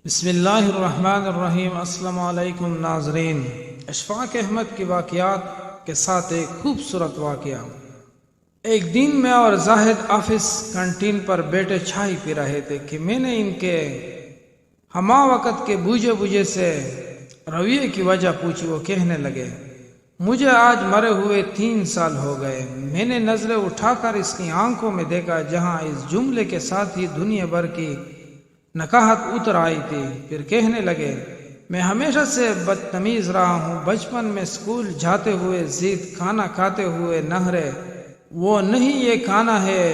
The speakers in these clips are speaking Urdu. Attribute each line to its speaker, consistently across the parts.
Speaker 1: بسم اللہ الرحمن الرحیم۔ السلام علیکم ناظرین، اشفاق احمد کے واقعات کے ساتھ ایک خوبصورت واقعہ۔ ایک دن میں اور زاہد آفس کینٹین پر بیٹھے چائے پی رہے تھے کہ میں نے ان کے ہما وقت کے بوجھے بوجھے سے رویے کی وجہ پوچھی۔ وہ کہنے لگے، مجھے آج مرے ہوئے 3 سال ہو گئے۔ میں نے نظریں اٹھا کر اس کی آنکھوں میں دیکھا جہاں اس جملے کے ساتھ ہی دنیا بھر کی نکاحت اتر آئی تھی۔ پھر کہنے لگے، میں ہمیشہ سے بدتمیز رہا ہوں۔ بچپن میں اسکول جاتے ہوئے ضد، کھانا کھاتے ہوئے نہرے، وہ نہیں یہ کھانا ہے،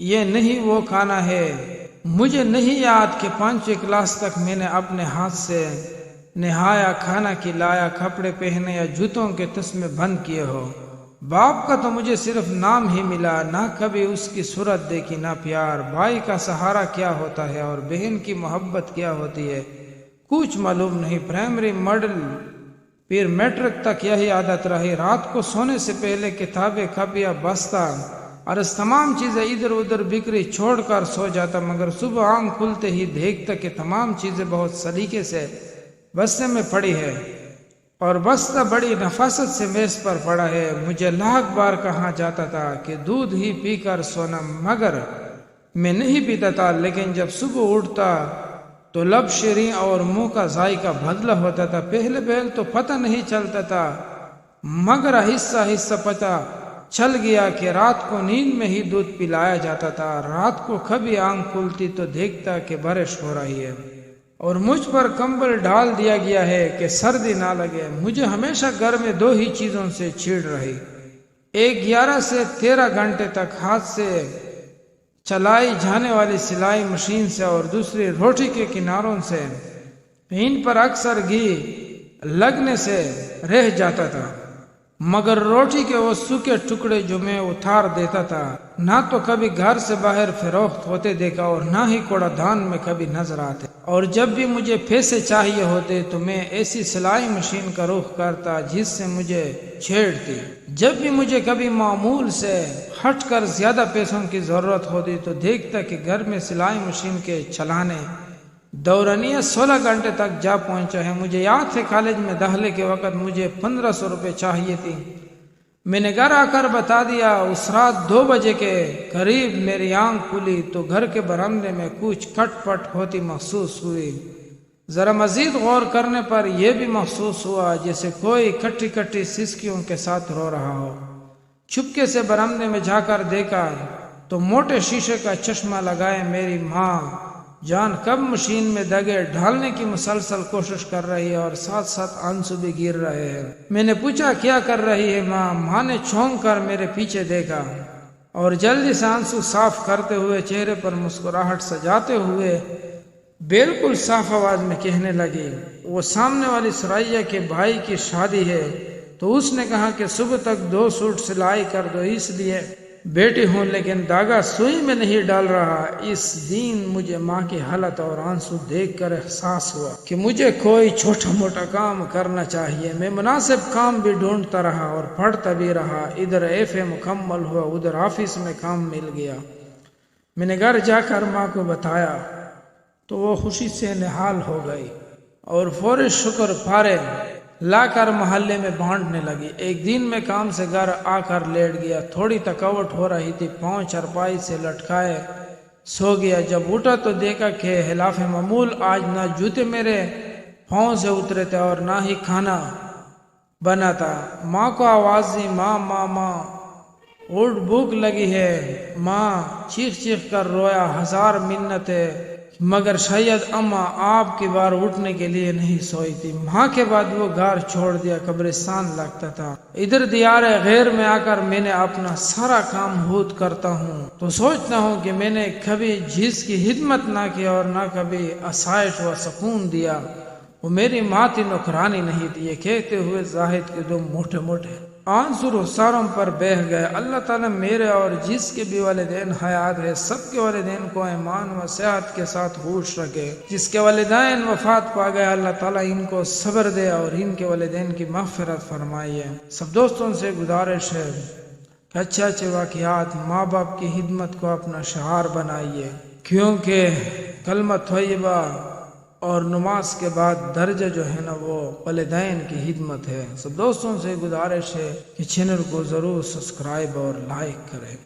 Speaker 1: یہ نہیں وہ کھانا ہے۔ مجھے نہیں یاد کہ 5ویں کلاس تک میں نے اپنے ہاتھ سے نہایا، کھانا کھلایا، کپڑے پہنے یا جوتوں کے تسمے بند کیے ہو۔ باپ کا تو مجھے صرف نام ہی ملا، نہ کبھی اس کی صورت دیکھی، نہ پیار۔ بھائی کا سہارا کیا ہوتا ہے اور بہن کی محبت کیا ہوتی ہے کچھ معلوم نہیں۔ پرائمری، مڈل، پھر میٹرک تک یہی عادت رہی۔ رات کو سونے سے پہلے کتابیں، کاپیاں، بستہ اور اس تمام چیزیں ادھر ادھر بکھری چھوڑ کر سو جاتا، مگر صبح آنکھ کھلتے ہی دیکھتا کہ تمام چیزیں بہت سلیقے سے بستے میں پڑی ہے اور بستہ بڑی نفاست سے میز پر پڑا ہے۔ مجھے لاکھ بار کہا جاتا تھا کہ دودھ ہی پی کر سونا، مگر میں نہیں پیتا تھا۔ لیکن جب صبح اٹھتا تو لب شیریں اور منہ کا ذائقہ بدلا ہوتا تھا۔ پہلے تو پتہ نہیں چلتا تھا، مگر آہستہ آہستہ پتہ چل گیا کہ رات کو نیند میں ہی دودھ پلایا جاتا تھا۔ رات کو کبھی آنکھ کھلتی تو دیکھتا کہ بارش ہو رہی ہے اور مجھ پر کمبل ڈال دیا گیا ہے کہ سردی نہ لگے۔ مجھے ہمیشہ گھر میں 2 ہی چیزوں سے چڑ رہی، ایک 11 سے 13 گھنٹے تک ہاتھ سے چلائی جانے والی سلائی مشین سے، اور دوسری روٹی کے کناروں سے۔ ان پر اکثر گھی لگنے سے رہ جاتا تھا، مگر روٹی کے وہ سوکھے ٹکڑے جو میں اتار دیتا تھا، نہ تو کبھی گھر سے باہر فروخت ہوتے دیکھا اور نہ ہی کوڑا دان میں کبھی نظر آتے۔ اور جب بھی مجھے پیسے چاہیے ہوتے تو میں ایسی سلائی مشین کا رخ کرتا جس سے مجھے چھیڑتی۔ جب بھی مجھے کبھی معمول سے ہٹ کر زیادہ پیسوں کی ضرورت ہوتی تو دیکھتا کہ گھر میں سلائی مشین کے چلانے دورانیہ 16 گھنٹے تک جا پہنچا ہے۔ مجھے یاد ہے کالج میں داخلے کے وقت مجھے 1500 روپے چاہیے تھی۔ میں نے گھر آ کر بتا دیا۔ اس رات 2 بجے کے قریب میری آنکھ کھلی تو گھر کے برآمدے میں کچھ کھٹ پٹ ہوتی محسوس ہوئی۔ ذرا مزید غور کرنے پر یہ بھی محسوس ہوا جیسے کوئی کٹی کٹی سسکیوں کے ساتھ رو رہا ہو۔ چھپکے سے برآمدے میں جا کر دیکھا تو موٹے شیشے کا چشمہ لگائے میری ماں جان کب مشین میں دگے ڈالنے کی مسلسل کوشش کر رہی ہے اور ساتھ ساتھ آنسو بھی گر رہے ہیں۔ میں نے پوچھا، کیا کر رہی ہے ماں؟ ماں نے چونک کر میرے پیچھے دیکھا اور جلدی سے آنسو صاف کرتے ہوئے چہرے پر مسکراہٹ سجاتے ہوئے بالکل صاف آواز میں کہنے لگی، وہ سامنے والی سرائیہ کے بھائی کی شادی ہے تو اس نے کہا کہ صبح تک 2 سوٹ سلائی کر دو، اس لیے بیٹی ہوں، لیکن داغا سوئی میں نہیں ڈال رہا۔ اس دن مجھے ماں کی حالت اور آنسو دیکھ کر احساس ہوا کہ مجھے کوئی چھوٹا موٹا کام کرنا چاہیے۔ میں مناسب کام بھی ڈھونڈتا رہا اور پڑھتا بھی رہا۔ ادھر FA مکمل ہوا، ادھر آفس میں کام مل گیا۔ میں نے گھر جا کر ماں کو بتایا تو وہ خوشی سے نہال ہو گئی اور فوری شکر پارے لا کر محلے میں بانٹنے لگی۔ ایک دن میں کام سے گھر آ کر لیٹ گیا، تھوڑی تھکاوٹ ہو رہی تھی، پاؤں چارپائی سے لٹکائے سو گیا۔ جب اٹھا تو دیکھا کہ خلاف معمول آج نہ جوتے میرے پاؤں سے اترے تھے اور نہ ہی کھانا بنا تھا۔ ماں کو آواز دی، ماں ماں ماں اٹھ، بھوک لگی ہے۔ ماں چیخ چیخ کر رویا، 1000 منتیں، مگر شاید اماں آپ کی بار اٹھنے کے لیے نہیں سوئی تھی۔ ماں کے بعد وہ گھر چھوڑ دیا، قبرستان لگتا تھا۔ ادھر دیار غیر میں آ کر میں نے اپنا سارا کام خود کرتا ہوں تو سوچتا ہوں کہ میں نے کبھی جس کی خدمت نہ کی اور نہ کبھی آسائش و سکون دیا، وہ میری ماں تھی، نوکرانی نہیں تھی۔ یہ کہتے ہوئے زاہد کے 2 موٹے موٹے آنسو رخساروں پر بہہ گئے۔ اللہ تعالیٰ میرے اور جس کے بھی والدین حیات ہے سب کے والدین کو ایمان و صحت کے ساتھ خوش رکھے۔ جس کے والدین وفات پا گئے اللہ تعالیٰ ان کو صبر دے اور ان کے والدین کی مغفرت فرمائیے۔ سب دوستوں سے گزارش ہے کہ اچھے اچھے واقعات، ماں باپ کی خدمت کو اپنا شعار بنائیے، کیونکہ کلمہ طیبہ اور نماز کے بعد درجہ جو ہے نا وہ والدین کی خدمت ہے۔ سب دوستوں سے گزارش ہے کہ چینل کو ضرور سبسکرائب اور لائک کریں۔